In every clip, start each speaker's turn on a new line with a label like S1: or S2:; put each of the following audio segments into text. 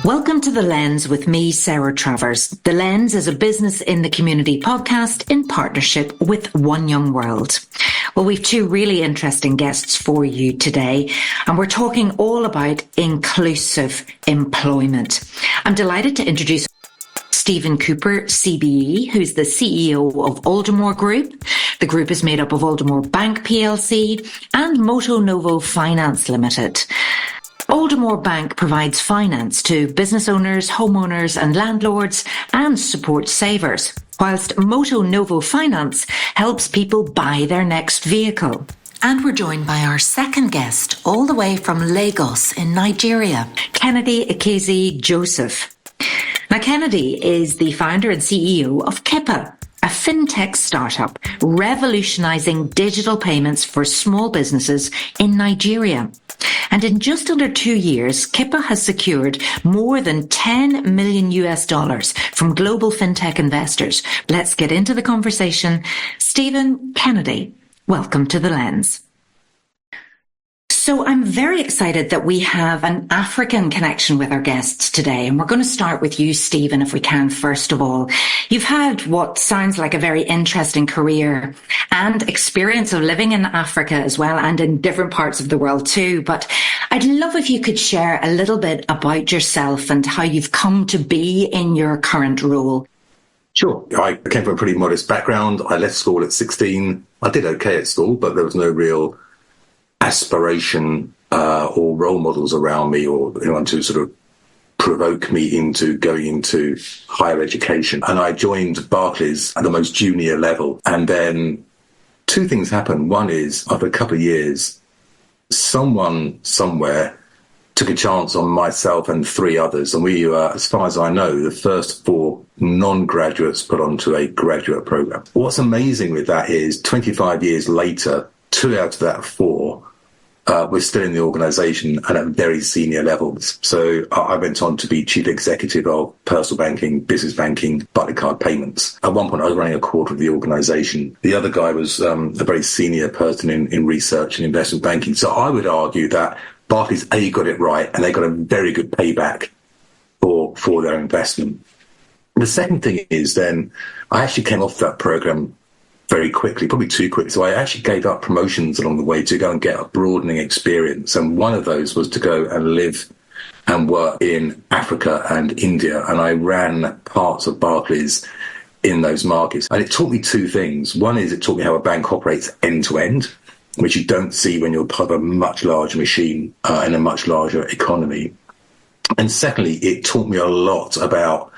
S1: Welcome to The Lens with me, Sarah Travers. The Lens is a business in the community podcast in partnership with One Young World. Well, we've two really interesting guests for you today, and we're talking all about inclusive employment. I'm delighted to introduce Steven Cooper CBE, who's the CEO of Aldermore Group. The group is made up of Aldermore Bank PLC and MotoNovo Finance Limited. Aldermore Bank provides finance to business owners, homeowners and landlords and supports savers, whilst MotoNovo Finance helps people buy their next vehicle. And we're joined by our second guest, all the way from Lagos in Nigeria, Kennedy Ekezie-Joseph. Now, Kennedy is the founder and CEO of Kippa, a Fintech startup revolutionising digital payments for small businesses in Nigeria. And in just under 2 years, Kippa has secured more than $10 million from global fintech investors. Let's get into the conversation. Steven, Kennedy, welcome to The Lens. So I'm very excited that we have an African connection with our guests today. And we're going to start with you, Steven, if we can, first of all. You've had what sounds like a very interesting career and experience of living in Africa as well, and in different parts of the world too. But I'd love if you could share a little bit about yourself and how you've come to be in your current role.
S2: Sure. I came from a pretty modest background. I left school at 16. I did okay at school, but there was no real aspiration or role models around me or anyone to sort of provoke me into going into higher education. And I joined Barclays at the most junior level. And then two things happened. One is, after a couple of years, someone somewhere took a chance on myself and three others. And we were, as far as I know, the first 4 non-graduates put onto a graduate program. What's amazing with that is 25 years later, 2 out of that 4 we're still in the organisation and at very senior levels. So I went on to be chief executive of personal banking, business banking, Barclaycard payments. At one point, I was running a quarter of the organisation. The other guy was a very senior person in research and investment banking. So I would argue that Barclays got it right, and they got a very good payback for their investment. The second thing is then I actually came off that programme very quickly, probably too quick. So I actually gave up promotions along the way to go and get a broadening experience. And one of those was to go and live and work in Africa and India. And I ran parts of Barclays in those markets. And it taught me two things. One is it taught me how a bank operates end to end, which you don't see when you're part of a much larger machine in a much larger economy. And secondly, it taught me a lot about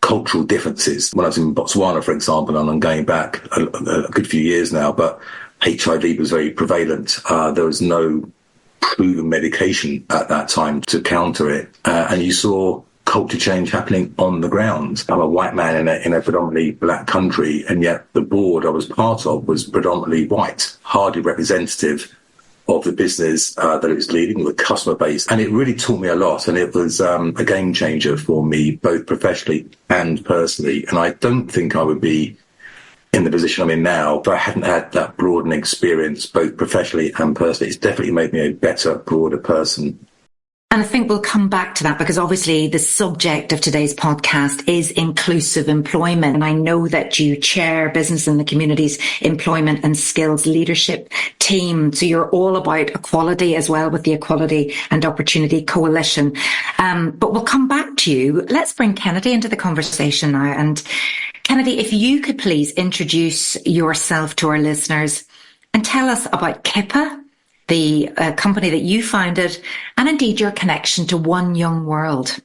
S2: cultural differences. When I was in Botswana, for example, and I'm going back a good few years now, but HIV was very prevalent. There was no proven medication at that time to counter it. And you saw culture change happening on the ground. I'm a white man in a predominantly black country, and yet the board I was part of was predominantly white, hardly representative of the business that it was leading, the customer base. And it really taught me a lot. And it was a game changer for me, both professionally and personally. And I don't think I would be in the position I'm in now if I hadn't had that broadening experience, both professionally and personally. It's definitely made me a better, broader person.
S1: And I think we'll come back to that because obviously the subject of today's podcast is inclusive employment. And I know that you chair Business in the Community's Employment and Skills Leadership team. So you're all about equality as well with the Equality and Opportunity Coalition. But we'll come back to you. Let's bring Kennedy into the conversation now. And Kennedy, if you could please introduce yourself to our listeners and tell us about Kippa, the company that you founded, and indeed your connection to One Young World.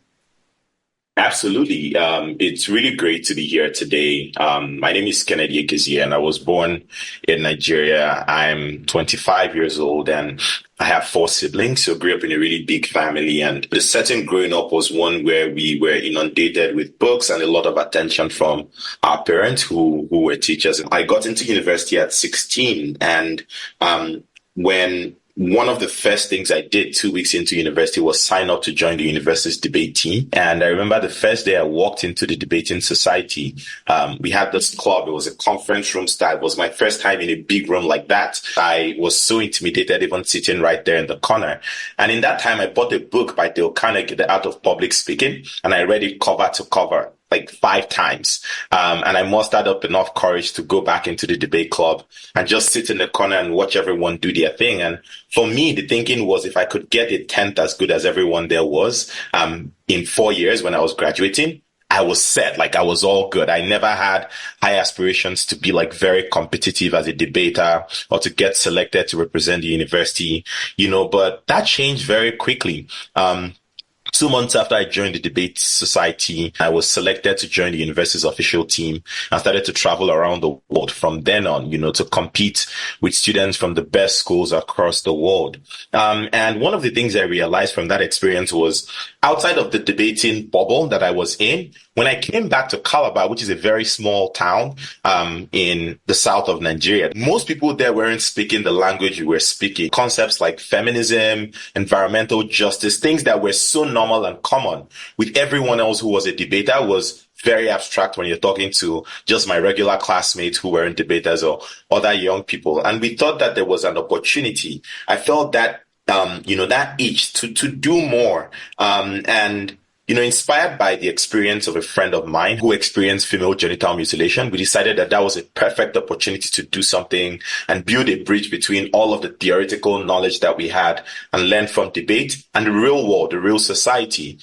S3: Absolutely. It's really great to be here today. My name is Kennedy Ekezie, and I was born in Nigeria. I'm 25 years old, and I have 4 siblings, so grew up in a really big family. And the setting growing up was one where we were inundated with books and a lot of attention from our parents who were teachers. I got into university at 16, and when one of the first things I did 2 weeks into university was sign up to join the university's debate team. And I remember the first day I walked into the debating society, we had this club. It was a conference room style. It was my first time in a big room like that. I was so intimidated, even sitting right there in the corner. And in that time, I bought a book by Dale Carnegie, The Art of Public Speaking, and I read it cover to cover, like 5 times. And I mustered up enough courage to go back into the debate club and just sit in the corner and watch everyone do their thing. And for me, the thinking was if I could get a tenth as good as everyone there was, in 4 years when I was graduating, I was set, like I was all good. I never had high aspirations to be like very competitive as a debater or to get selected to represent the university, but that changed very quickly. 2 months after I joined the debate society, I was selected to join the university's official team and started to travel around the world from then on, to compete with students from the best schools across the world. And one of the things I realized from that experience was outside of the debating bubble that I was in, when I came back to Calabar, which is a very small town in the south of Nigeria, most people there weren't speaking the language we were speaking. Concepts like feminism, environmental justice, things that were so normal and common with everyone else who was a debater was very abstract when you're talking to just my regular classmates who weren't debaters or other young people. And we thought that there was an opportunity. I felt that, that itch to do more. And inspired by the experience of a friend of mine who experienced female genital mutilation, we decided that that was a perfect opportunity to do something and build a bridge between all of the theoretical knowledge that we had and learn from debate and the real world, the real society.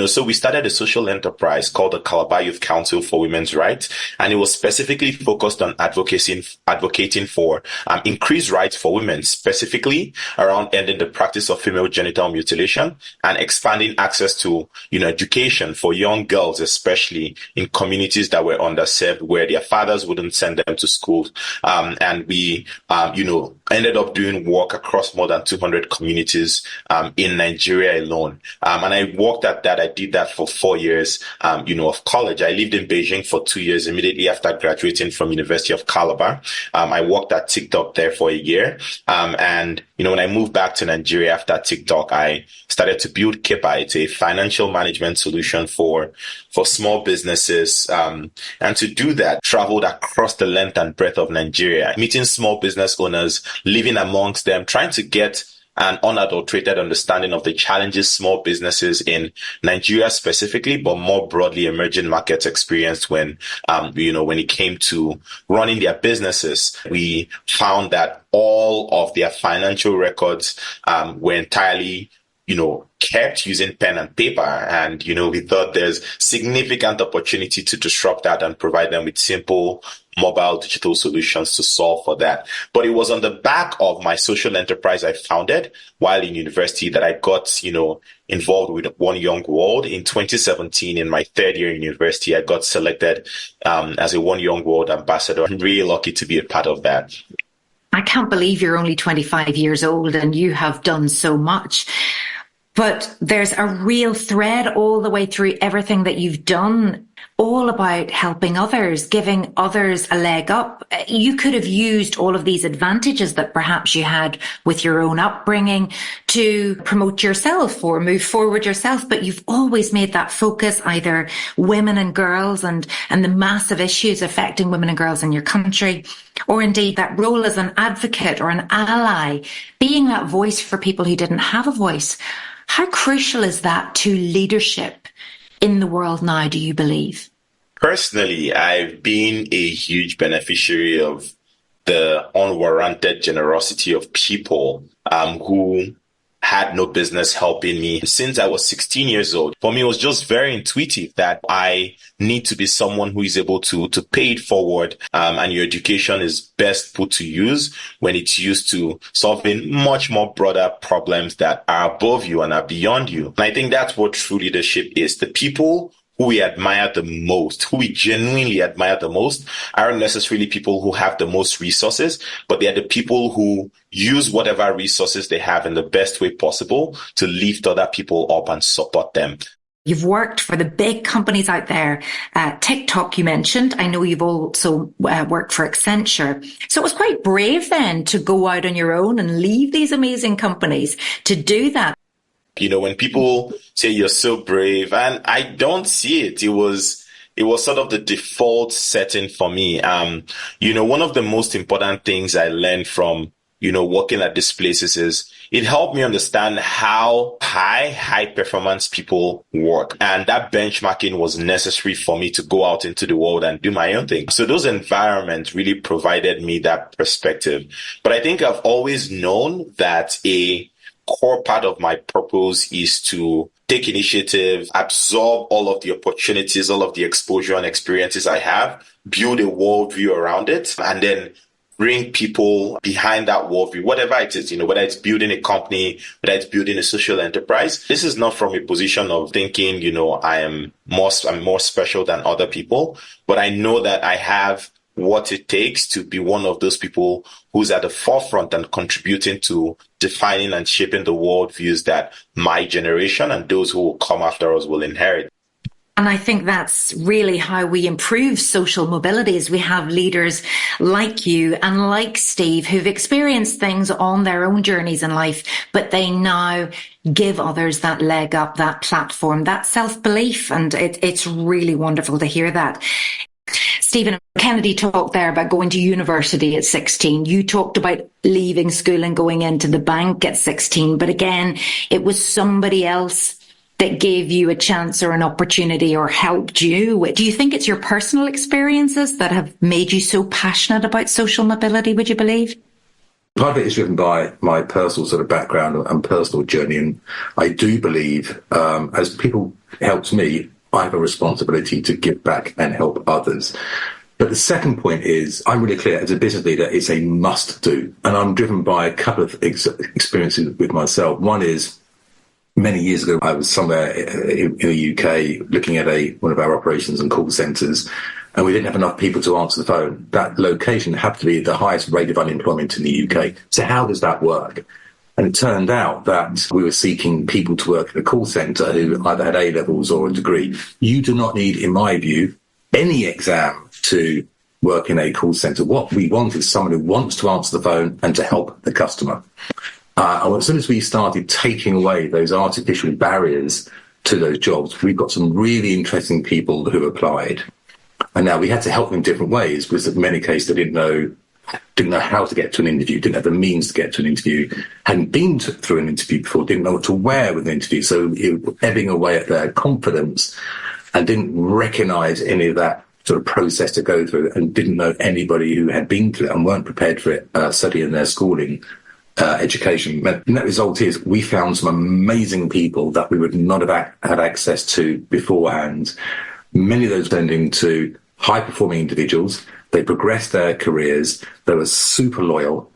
S3: So we started a social enterprise called the Calabar Youth Council for Women's Rights, and it was specifically focused on advocating for increased rights for women, specifically around ending the practice of female genital mutilation and expanding access to education for young girls, especially in communities that were underserved, where their fathers wouldn't send them to school. And we, ended up doing work across more than 200 communities in Nigeria alone. And I worked at that. I did that for 4 years, of college. I lived in Beijing for 2 years immediately after graduating from University of Calabar. I worked at TikTok there for a year. And when I moved back to Nigeria after TikTok, I started to build Kippa. It's a financial management solution for small businesses. And to do that, traveled across the length and breadth of Nigeria, meeting small business owners, living amongst them, trying to get an unadulterated understanding of the challenges small businesses in Nigeria specifically, but more broadly emerging markets experienced when it came to running their businesses. We found that all of their financial records were entirely kept using pen and paper. And, we thought there's significant opportunity to disrupt that and provide them with simple mobile digital solutions to solve for that. But it was on the back of my social enterprise I founded while in university that I got, involved with One Young World. In 2017, in my 3rd year in university, I got selected as a One Young World ambassador. I'm really lucky to be a part of that.
S1: I can't believe you're only 25 years old and you have done so much. But there's a real thread all the way through everything that you've done, all about helping others, giving others a leg up. You could have used all of these advantages that perhaps you had with your own upbringing to promote yourself or move forward yourself, but you've always made that focus either women and girls and the massive issues affecting women and girls in your country, or indeed that role as an advocate or an ally, being that voice for people who didn't have a voice. How crucial is that to leadership in the world now, do you believe?
S3: Personally, I've been a huge beneficiary of the unwarranted generosity of people who had no business helping me since I was 16 years old. For me, it was just very intuitive that I need to be someone who is able to pay it forward. And your education is best put to use when it's used to solving much more broader problems that are above you and are beyond you. And I think that's what true leadership is. The people who we admire the most, who we genuinely admire the most, aren't necessarily people who have the most resources, but they're the people who use whatever resources they have in the best way possible to lift other people up and support them.
S1: You've worked for the big companies out there. TikTok, you mentioned. I know you've also worked for Accenture. So it was quite brave then to go out on your own and leave these amazing companies to do that.
S3: When people say you're so brave, and I don't see it, it was sort of the default setting for me. One of the most important things I learned from working at these places is it helped me understand how high performance people work. And that benchmarking was necessary for me to go out into the world and do my own thing. So those environments really provided me that perspective. But I think I've always known that a core part of my purpose is to take initiative, absorb all of the opportunities, all of the exposure and experiences I have, build a worldview around it, and then bring people behind that worldview, whatever it is, whether it's building a company, whether it's building a social enterprise. This is not from a position of thinking, I'm more special than other people, but I know that I have what it takes to be one of those people who's at the forefront and contributing to defining and shaping the worldviews that my generation and those who will come after us will inherit.
S1: And I think that's really how we improve social mobility, is we have leaders like you and like Steve who've experienced things on their own journeys in life, but they now give others that leg up, that platform, that self-belief. And it's really wonderful to hear that. Stephen, Kennedy talked there about going to university at 16. You talked about leaving school and going into the bank at 16. But again, it was somebody else that gave you a chance or an opportunity or helped you. Do you think it's your personal experiences that have made you so passionate about social mobility, would you believe?
S2: Part of it is driven by my personal sort of background and personal journey. And I do believe, as people helped me, I have a responsibility to give back and help others. But the second point is, I'm really clear as a business leader, it's a must do. And I'm driven by a couple of experiences with myself. One is, many years ago, I was somewhere in the UK looking at one of our operations and call centres, and we didn't have enough people to answer the phone. That location happened to be the highest rate of unemployment in the UK. So how does that work? And it turned out that we were seeking people to work at a call centre who either had A-levels or a degree. You do not need, in my view, any exam to work in a call centre. What we want is someone who wants to answer the phone and to help the customer. And as soon as we started taking away those artificial barriers to those jobs, we've got some really interesting people who applied. And now we had to help them in different ways, because in many cases they didn't know how to get to an interview, didn't have the means to get to an interview, hadn't been through an interview before, didn't know what to wear with an interview. So it was ebbing away at their confidence and didn't recognise any of that sort of process to go through, and didn't know anybody who had been through it and weren't prepared for it, studying their schooling. Education. And that result is we found some amazing people that we would not have had access to beforehand. Many of those turned into high-performing individuals. They progressed their careers. They were super loyal,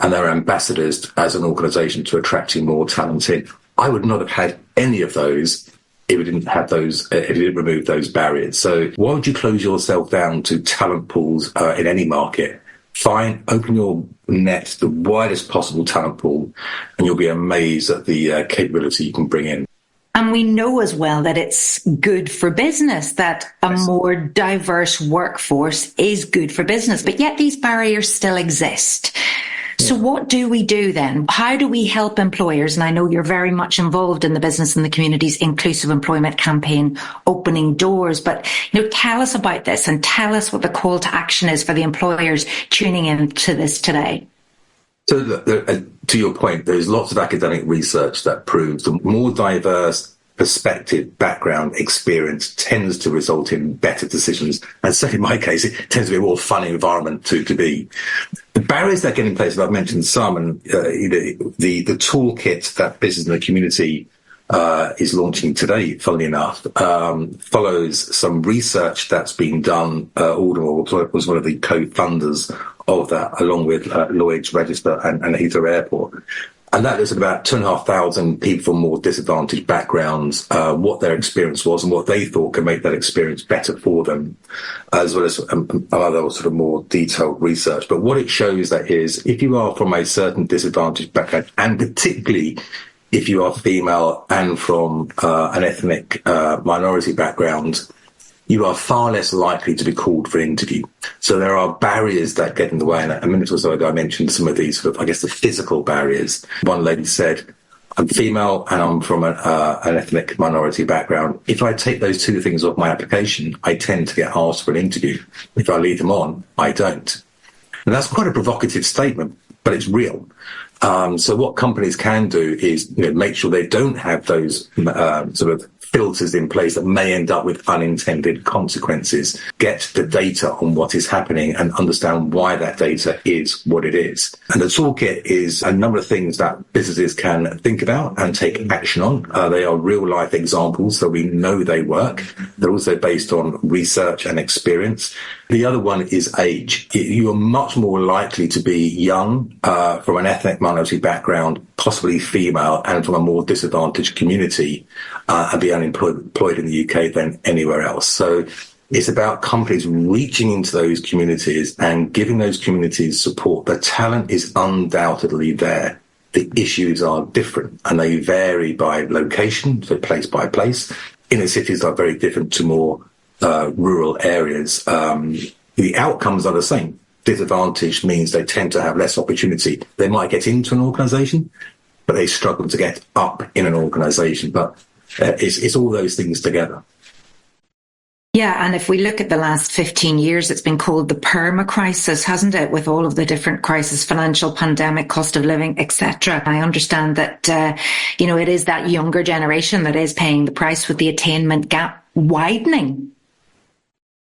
S2: and they were ambassadors as an organisation to attracting more talent in. I would not have had any of those if we didn't have those, if you didn't remove those barriers. So why would you close yourself down to talent pools in any market? Fine, open your net, the widest possible talent pool, and you'll be amazed at the capability you can bring in.
S1: And we know as well that it's good for business, that a more diverse workforce is good for business, but yet these barriers still exist. So what do we do then? How do we help employers? And I know you're very much involved in the Business and the Community's inclusive employment campaign, Opening Doors. But tell us about this and tell us what the call to action is for the employers tuning in to this today.
S2: So to your point, there's lots of academic research that proves the more diverse perspective, background, experience tends to result in better decisions. And certainly in my case, it tends to be a more fun environment to be. The barriers that get in place, I've mentioned some, and the toolkit that Business and the Community is launching today, funnily enough, follows some research that's been done. Aldermore was one of the co-funders of that, along with Lloyd's Register and Heathrow Airport. And that looks at about 2,500 people from more disadvantaged backgrounds, what their experience was and what they thought could make that experience better for them, as well as other sort of more detailed research. But what it shows that is, if you are from a certain disadvantaged background, and particularly if you are female and from an ethnic minority background, you are far less likely to be called for an interview. So there are barriers that get in the way. And a minute or so ago, I mentioned some of these, sort of, I guess, the physical barriers. One lady said, I'm female and I'm from an ethnic minority background. If I take those two things off my application, I tend to get asked for an interview. If I leave them on, I don't. And that's quite a provocative statement, but it's real. So what companies can do is make sure they don't have those sort of filters in place that may end up with unintended consequences. Get the data on what is happening and understand why that data is what it is. And the toolkit is a number of things that businesses can think about and take action on. They are real life examples, so we know they work. They're also based on research and experience. The other one is age. You are much more likely to be young, from an ethnic minority background, possibly female, and from a more disadvantaged community, and be unemployed in the UK than anywhere else. So it's about companies reaching into those communities and giving those communities support. The talent is undoubtedly there. The issues are different and they vary by location, so place by place. Inner cities are very different to more rural areas. The outcomes are the same. Disadvantage means they tend to have less opportunity. They might get into an organisation, but they struggle to get up in an organisation. But it's all those things together.
S1: Yeah, and if we look at the last 15 years, it's been called the perma crisis, hasn't it? With all of the different crises, financial, pandemic, cost of living, etc. I understand that, it is that younger generation that is paying the price with the attainment gap widening.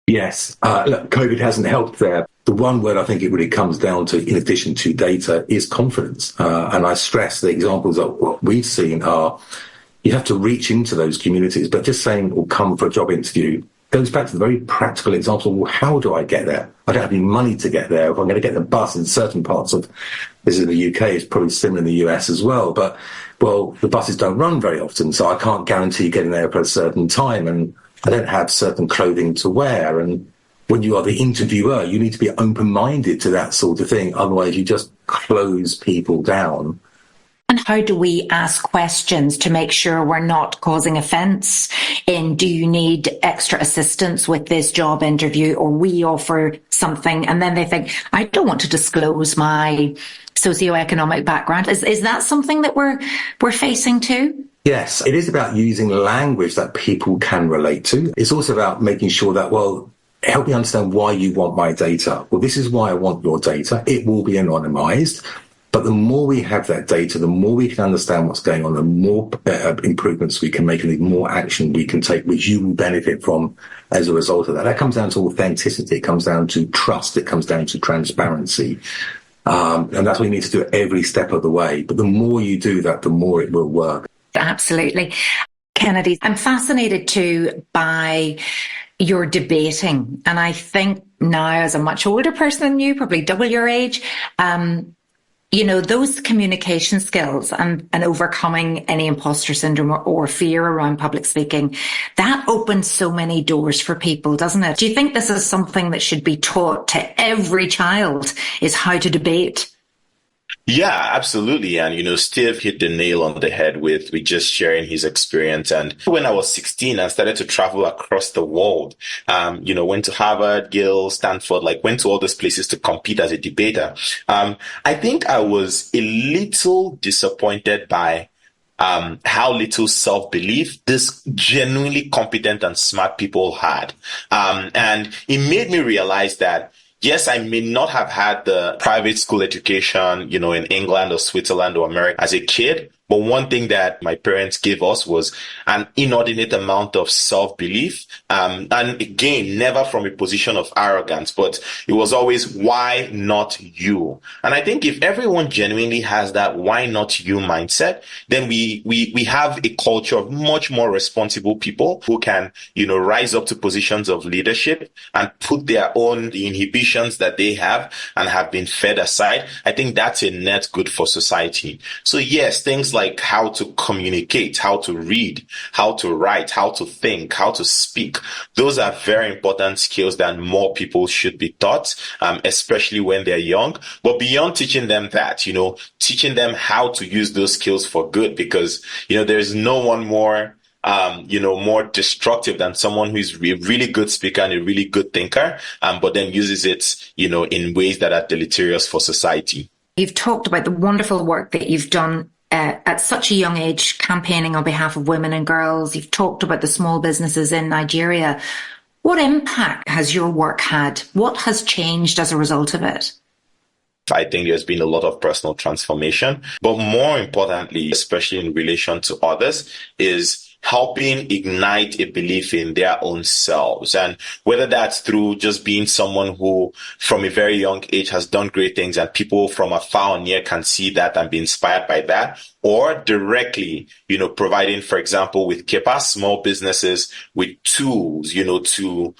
S2: Yes. Look, COVID hasn't helped there. The one word I think it really comes down to, in addition to data, is confidence. And I stress the examples of what we've seen are, you have to reach into those communities, but just saying, or come for a job interview, goes back to the very practical example. Well, how do I get there? I don't have any money to get there. If I'm going to get the bus in certain parts of, this is in the UK, it's probably similar in the US as well, but, well, the buses don't run very often, so I can't guarantee getting there for a certain time, and I don't have certain clothing to wear. And when you are the interviewer, you need to be open-minded to that sort of thing. Otherwise, you just close people down.
S1: And how do we ask questions to make sure we're not causing offence in, do you need extra assistance with this job interview, or we offer something and then they think, I don't want to disclose my socioeconomic background. Is that something that we're facing too?
S2: Yes, it is about using language that people can relate to. It's also about making sure that, well, help me understand why you want my data. Well, this is why I want your data. It will be anonymized. But the more we have that data, the more we can understand what's going on, the more improvements we can make and the more action we can take, which you will benefit from as a result of that. That comes down to authenticity. It comes down to trust. It comes down to transparency. And that's what you need to do every step of the way. But the more you do that, the more it will work.
S1: Absolutely. Kennedy, I'm fascinated too by your debating. And I think now, as a much older person than you, probably double your age, those communication skills and overcoming any imposter syndrome or fear around public speaking, that opens so many doors for people, doesn't it? Do you think this is something that should be taught to every child, is how to debate?
S3: Yeah, absolutely. And, Steve hit the nail on the head with just sharing his experience. And when I was 16, I started to travel across the world. Went to Harvard, Yale, Stanford, went to all those places to compete as a debater. I think I was a little disappointed by how little self-belief this genuinely competent and smart people had. And it made me realize that, yes, I may not have had the private school education, in England or Switzerland or America as a kid, but one thing that my parents gave us was an inordinate amount of self-belief. And again, never from a position of arrogance, but it was always, why not you? And I think if everyone genuinely has that why not you mindset, then we have a culture of much more responsible people who can, rise up to positions of leadership and put their own inhibitions that they have and have been fed aside. I think that's a net good for society. So yes, things like how to communicate, how to read, how to write, how to think, how to speak. Those are very important skills that more people should be taught, especially when they're young. But beyond teaching them that, teaching them how to use those skills for good, because, there's no one more more destructive than someone who is a really good speaker and a really good thinker, but then uses it, in ways that are deleterious for society.
S1: You've talked about the wonderful work that you've done at such a young age, campaigning on behalf of women and girls. You've talked about the small businesses in Nigeria. What impact has your work had? What has changed as a result of it?
S3: I think there's been a lot of personal transformation, but more importantly, especially in relation to others, is helping ignite a belief in their own selves. And whether that's through just being someone who from a very young age has done great things and people from afar and near can see that and be inspired by that, or directly, providing, for example, with Kippa, small businesses with tools, to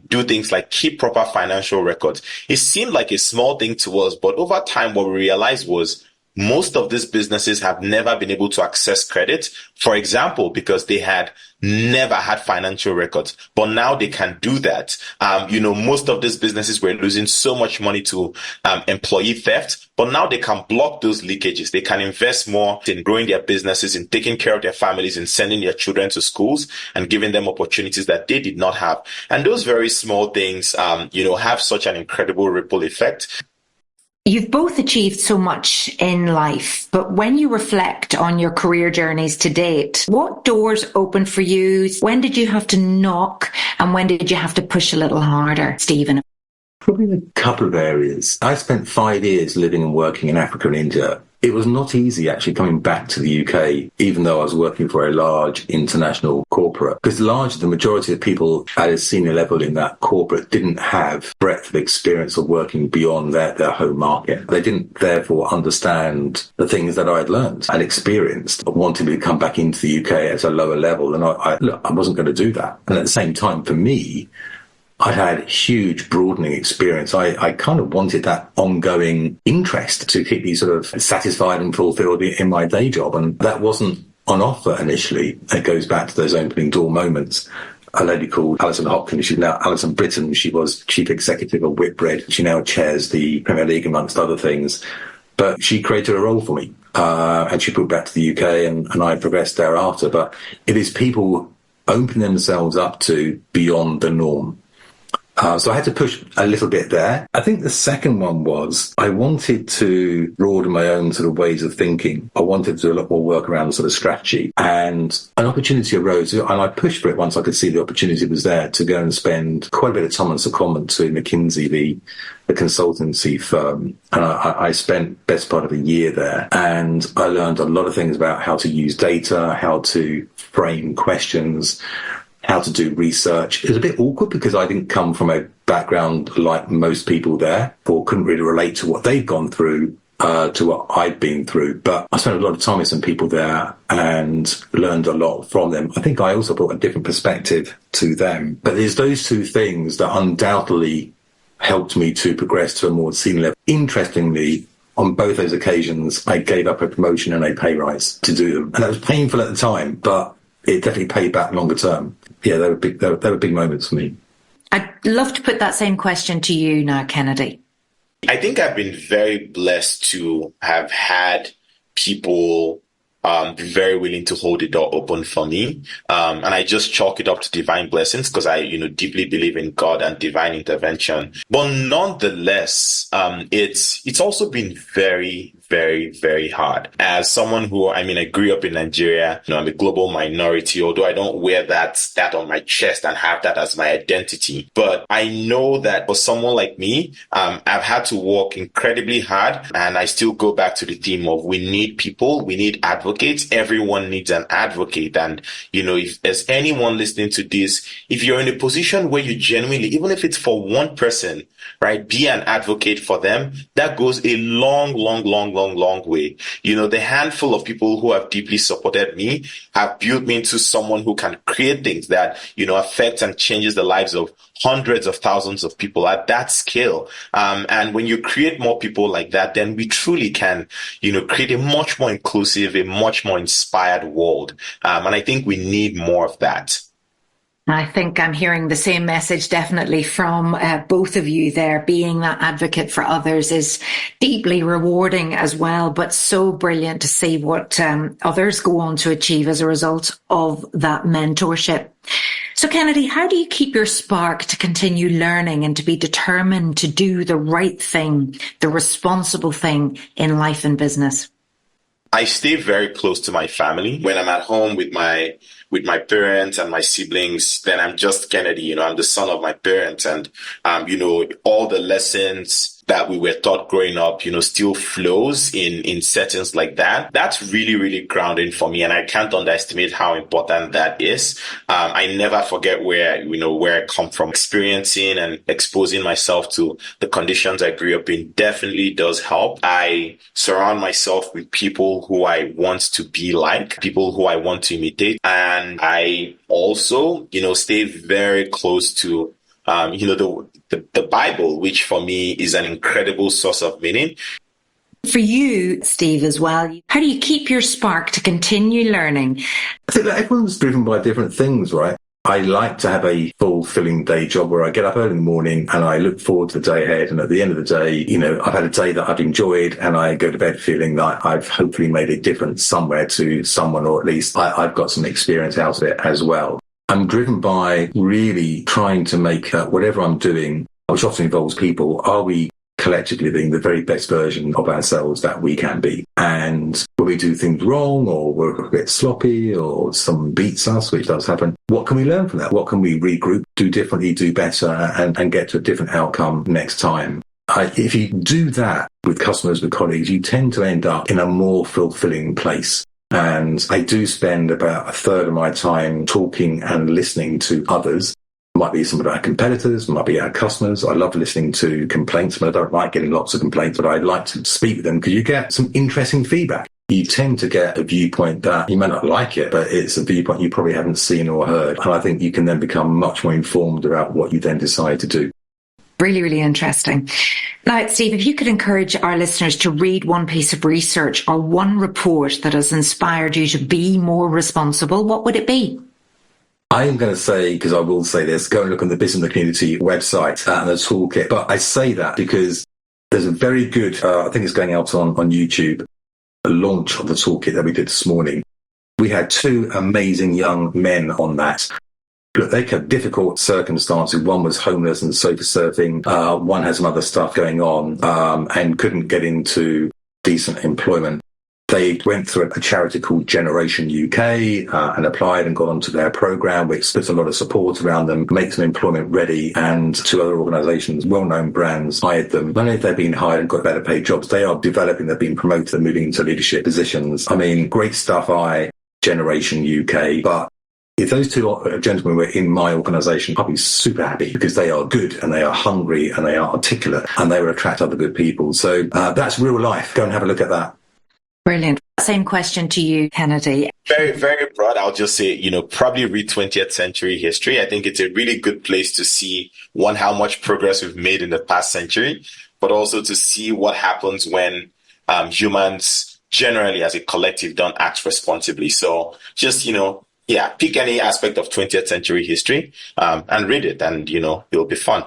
S3: do things like keep proper financial records. It seemed like a small thing to us, but over time, what we realized was most of these businesses have never been able to access credit, for example, because they had never had financial records, but now they can do that. Most of these businesses were losing so much money to employee theft, but now they can block those leakages. They can invest more in growing their businesses, in taking care of their families, in sending their children to schools and giving them opportunities that they did not have. And those very small things, have such an incredible ripple effect.
S1: You've both achieved so much in life, but when you reflect on your career journeys to date, what doors opened for you? When did you have to knock and when did you have to push a little harder, Steven?
S2: Probably in a couple of areas. I spent 5 years living and working in Africa and India. It was not easy actually coming back to the UK, even though I was working for a large international corporate, because the majority of people at a senior level in that corporate didn't have breadth of experience of working beyond their home market. They didn't therefore understand the things that I had learned and experienced, wanting me to come back into the UK at a lower level. And I wasn't going to do that. And at the same time, for me, I had huge broadening experience. I kind of wanted that ongoing interest to keep me sort of satisfied and fulfilled in my day job. And that wasn't on offer initially. It goes back to those opening door moments. A lady called Alison Hopkins, she's now Alison Britton. She was chief executive of Whitbread. She now chairs the Premier League, amongst other things. But she created a role for me. And she put back to the UK and I progressed thereafter. But it is people opening themselves up to beyond the norm. So I had to push a little bit there. I think the second one was I wanted to broaden my own sort of ways of thinking. I wanted to do a lot more work around sort of strategy. And an opportunity arose, and I pushed for it once I could see the opportunity was there to go and spend quite a bit of time on secondment to McKinsey, the consultancy firm. And I spent best part of a year there. And I learned a lot of things about how to use data, how to frame questions, how to do research. It was a bit awkward because I didn't come from a background like most people there, or couldn't really relate to what they'd gone through to what I'd been through. But I spent a lot of time with some people there and learned a lot from them. I think I also brought a different perspective to them. But there's those two things that undoubtedly helped me to progress to a more senior level. Interestingly, on both those occasions, I gave up a promotion and a pay rise to do them. And that was painful at the time, but it definitely paid back longer term. Yeah, they were big moments for me.
S1: I'd love to put that same question to you now, Kennedy.
S3: I think I've been very blessed to have had people be very willing to hold the door open for me. And I just chalk it up to divine blessings because I, deeply believe in God and divine intervention. But nonetheless, it's also been very, very, very hard. As someone who, I grew up in Nigeria, I'm a global minority, although I don't wear that on my chest and have that as my identity. But I know that for someone like me, I've had to work incredibly hard, and I still go back to the theme of we need people, we need advocates. Everyone needs an advocate. And, if there's anyone listening to this, if you're in a position where you genuinely, even if it's for one person, right, be an advocate for them, that goes a long, long, long long way. The handful of people who have deeply supported me have built me into someone who can create things that, affect and changes the lives of hundreds of thousands of people at that scale. And when you create more people like that, then we truly can, create a much more inclusive, a much more inspired world. And I think we need more of that.
S1: I think I'm hearing the same message definitely from both of you there. Being that advocate for others is deeply rewarding as well, but so brilliant to see what others go on to achieve as a result of that mentorship. So Kennedy, how do you keep your spark to continue learning and to be determined to do the right thing, the responsible thing in life and business?
S3: I stay very close to my family. When I'm at home with my parents and my siblings, then I'm just Kennedy. I'm the son of my parents, and all the lessons that we were taught growing up, still flows in settings like that. That's really, really grounding for me, and I can't underestimate how important that is. I never forget where I come from. Experiencing and exposing myself to the conditions I grew up in definitely does help. I surround myself with people who I want to be like, people who I want to imitate, and I also, stay very close to the Bible, which for me is an incredible source of meaning.
S1: For you, Steve, as well, how do you keep your spark to continue learning?
S2: I think that everyone's driven by different things, right? I like to have a fulfilling day job where I get up early in the morning and I look forward to the day ahead. And at the end of the day, I've had a day that I've enjoyed, and I go to bed feeling that I've hopefully made a difference somewhere to someone, or at least I've got some experience out of it as well. I'm driven by really trying to make whatever I'm doing, which often involves people, are we collectively being the very best version of ourselves that we can be? And when we do things wrong, or we're a bit sloppy, or someone beats us, which does happen, what can we learn from that? What can we regroup, do differently, do better, and get to a different outcome next time? If you do that with customers, with colleagues, you tend to end up in a more fulfilling place. And I do spend about a third of my time talking and listening to others. It might be some of our competitors, it might be our customers. I love listening to complaints, but I don't like getting lots of complaints, but I like to speak with them because you get some interesting feedback. You tend to get a viewpoint that you may not like it, but it's a viewpoint you probably haven't seen or heard. And I think you can then become much more informed about what you then decide to do.
S1: Really, really interesting. Now, Steve, if you could encourage our listeners to read one piece of research or one report that has inspired you to be more responsible, what would it be?
S2: I'm going to say, because I will say this, go and look on the Business in the Community website and the toolkit. But I say that because there's a very good, I think it's going out on YouTube, a launch of the toolkit that we did this morning. We had two amazing young men on that. Look, they had difficult circumstances. One was homeless and sofa surfing. One had some other stuff going on and couldn't get into decent employment. They went through a charity called Generation UK and applied and got onto their program, which puts a lot of support around them, makes them employment ready, and two other organisations, well-known brands, hired them. Not only have they been hired and got better paid jobs, they are developing, they've been promoted and moving into leadership positions. I mean, great stuff, Generation UK, but if those two gentlemen were in my organisation, I'd be super happy because they are good and they are hungry and they are articulate and they will attract other good people. So that's real life. Go and have a look at that.
S1: Brilliant. Same question to you, Kennedy.
S3: Very, very broad. I'll just say, probably read 20th century history. I think it's a really good place to see, one, how much progress we've made in the past century, but also to see what happens when humans generally as a collective don't act responsibly. So just, pick any aspect of 20th century history and read it, and, it'll be fun.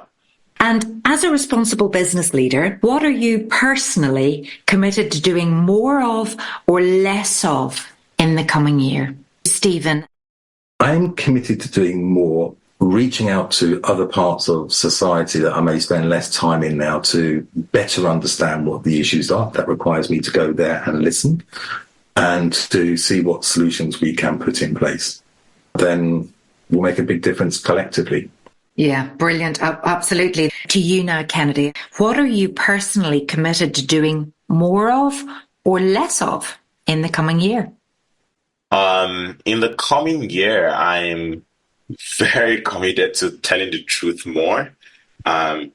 S1: And as a responsible business leader, what are you personally committed to doing more of or less of in the coming year? Stephen?
S2: I'm committed to doing more, reaching out to other parts of society that I may spend less time in now to better understand what the issues are. That requires me to go there and listen and to see what solutions we can put in place. Then we'll make a big difference collectively.
S1: Yeah, brilliant. Absolutely. To you now, Kennedy, what are you personally committed to doing more of or less of in the coming year?
S3: In the coming year, I'm very committed to telling the truth more. And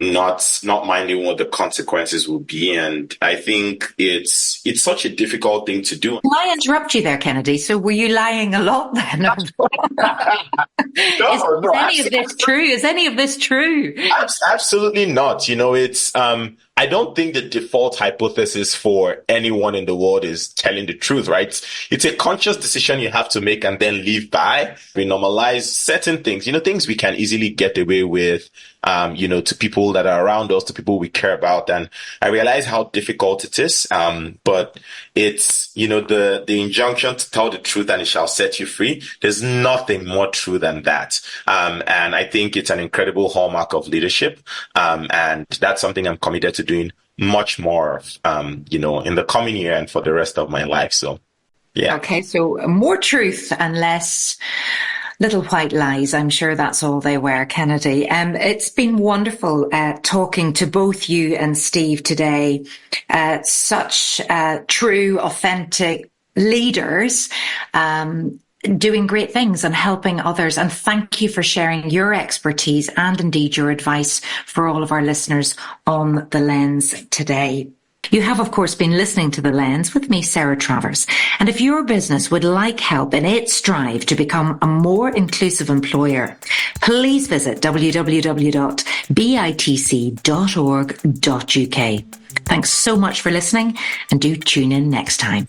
S3: not minding what the consequences will be. And I think it's such a difficult thing to do.
S1: Can I interrupt you there, Kennedy? So were you lying a lot then? Is any of this true? Is any of this true?
S3: Absolutely not. It's I don't think the default hypothesis for anyone in the world is telling the truth, right? It's a conscious decision you have to make and then live by. We normalize certain things, things we can easily get away with, to people that are around us, to people we care about. And I realize how difficult it is. But it's, the injunction to tell the truth and it shall set you free. There's nothing more true than that. And I think it's an incredible hallmark of leadership. And that's something I'm committed to doing much more of, in the coming year and for the rest of my life. So, yeah.
S1: Okay. So more truth and less little white lies. I'm sure that's all they were, Kennedy. It's been wonderful talking to both you and Steve today. Such true, authentic leaders, doing great things and helping others. And thank you for sharing your expertise and indeed your advice for all of our listeners on The Lens today. You have, of course, been listening to The Lens with me, Sarah Travers. And if your business would like help in its drive to become a more inclusive employer, please visit www.bitc.org.uk. Thanks so much for listening and do tune in next time.